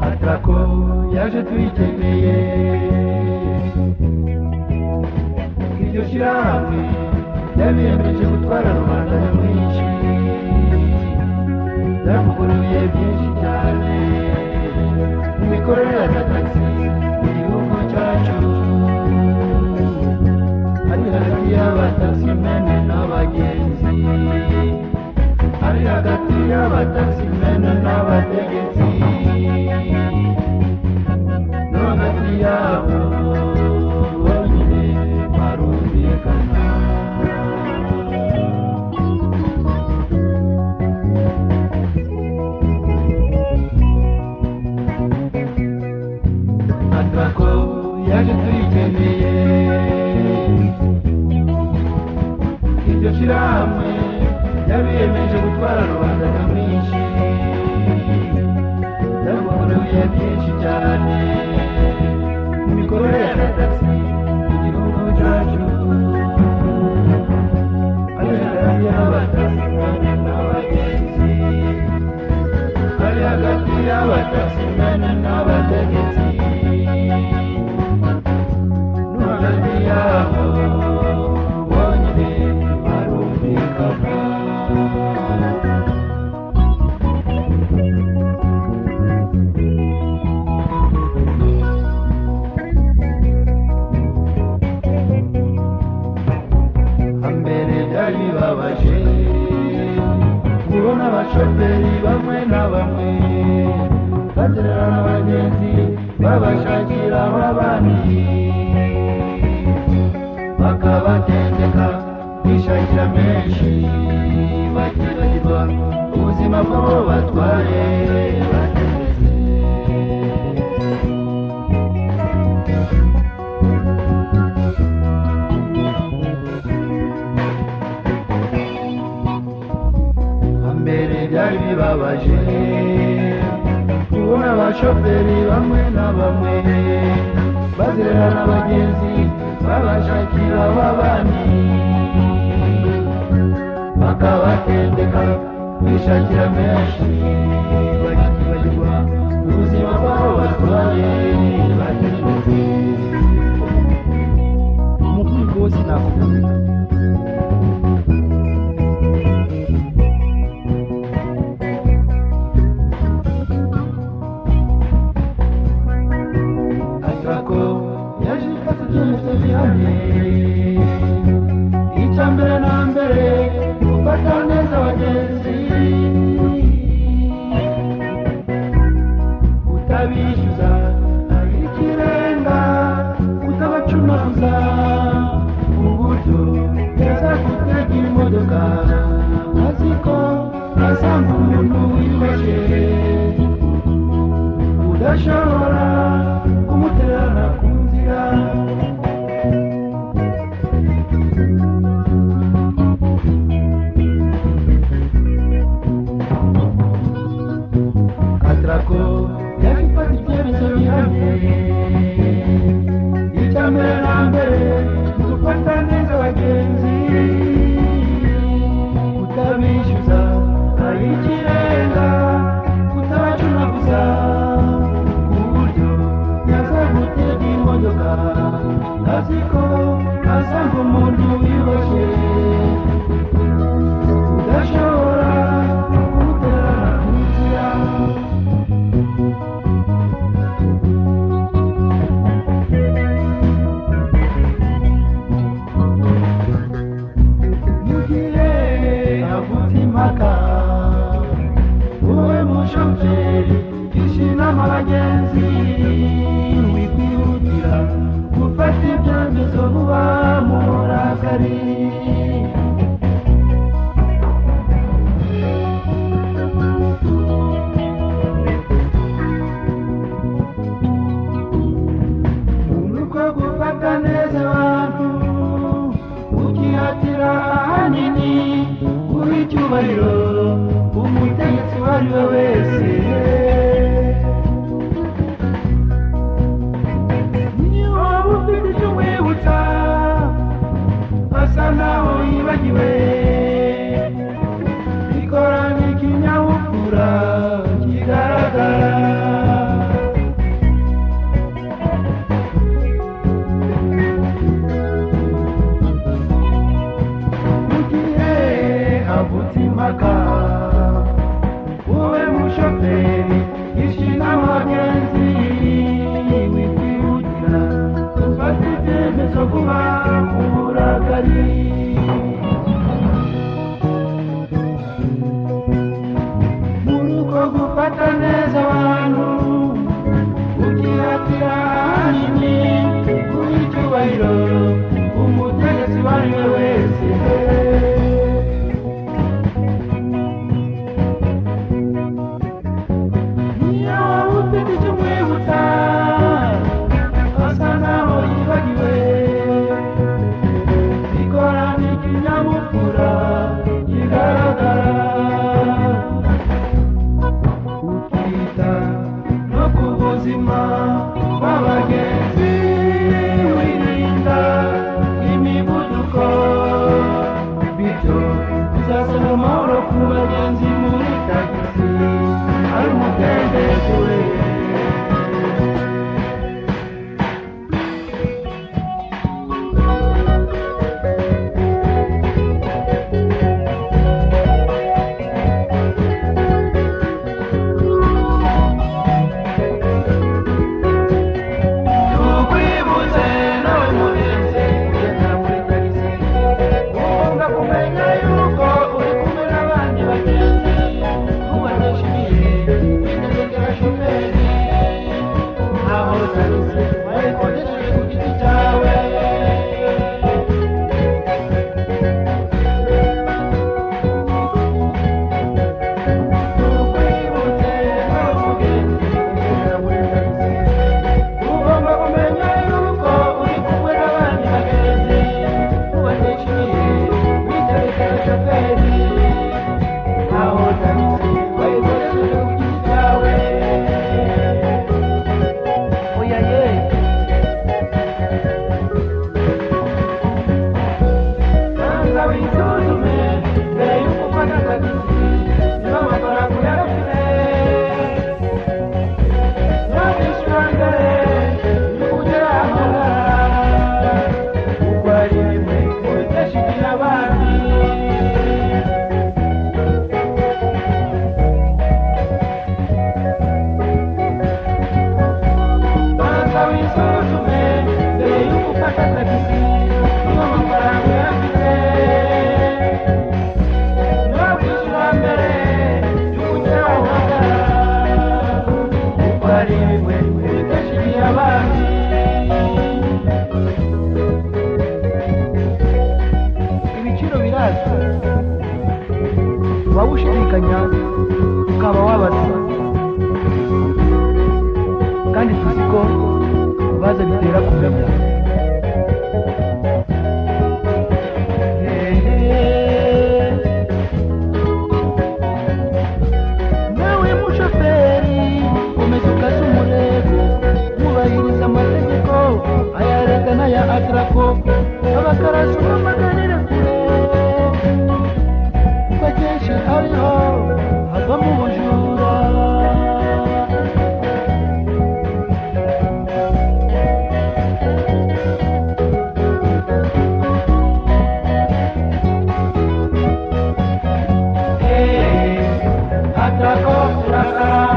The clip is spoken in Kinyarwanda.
Atrako yaje tuyikeneye iryo shyirahamwe ryabiyemeje gutwara rubanda nyamwinshi ryavuguruye byinshi cyane mu mikorere ya taxi mu gihugu cyacu ari hagati y'abataximene n'abagenzi ari hagati y'abataximene n'abategetsi no hagati yabo bonyine barumvikana Atrako yaje tuyikeneye iryo shyirahamwe ryabiyemeje gutwara rubanda nyamwinshi ryavuguruye byinshi cyane mu mikorere ya taxi mu gihugu cyacu ari hagati y'abataximene n'abagenzi ari hagati y'abataximene n'abategetsi no hagati yabo bonyine barumvikana hambere byari bibabaje kubona abashoferi bamwe na bamwe bazererana abagenzi babashakira aho abandi bakabatendeka bishakira menshi bakibagirwa ubuzima bw'abo batwaye batendetse hambere byari bibabaje kubona abashoferi bamwe na bamwe bazererana abagenzi babashakira aho abandi bakabatendeka bishakira menshi bakibagirwa ubuzima bw'abo batwaye batendetse umukuru rwose nakuvuga Atrako yaje ifata ibyemezo bihamye icya mbere na mbere gufata neza abagenzi kutabishyuza ari ikirenga kutabacunaguza mu buryo bwiza gutega imodoka azi ko asanga umuntu wibeshye udashobora kumuterana ku nzira Atrako yaje ifata ibyemezo bihamye icya mbere na mbere gufata neza abagenzi kutabishyuza ari ikirenga kutabacunaguza ku buryo yaza gutega imodoka azi ko asanga umuntu wibeshye udashobora kumuterana ku nzira mu gihe havutse impaka wowe mushoferi gisha inama abagenzi wikwihutira gufata ibyemezo vuba mu burakari uko gufata neza abantu ukihatira ahanini guha icyubahiro umutegetsi uwo ari we wese niyo waba ufite icyo wibutsa asa mpaka uwe mushoferi ishina wagenzi wikihutira ufata ibyemezo vuba uburagari muruko gufata neza abantu ukihatira ahanini guha icyubahiro umutegetsi uwo ari we wese niyo waba ufite icyo umwibutsa asa naho yibagiwe ikora n'ikinyabupfura kigaragara ukita no ku buzima bw'abagenzi wirinda imivuduko bityo uzasanga amahoro ku bagenzi muri tagisi ari umudendezo we ibiciro birazwi waba ushidikanya ukaba wabaza kandi tuzi ko baza bitera kugabya nawe mushoferi komeza ukaze umurego wubahiriza amategeko aya leta n'aya atrako abakarazi bamaganire kure kuko akenshi ariho havamo ubujura atrako turakara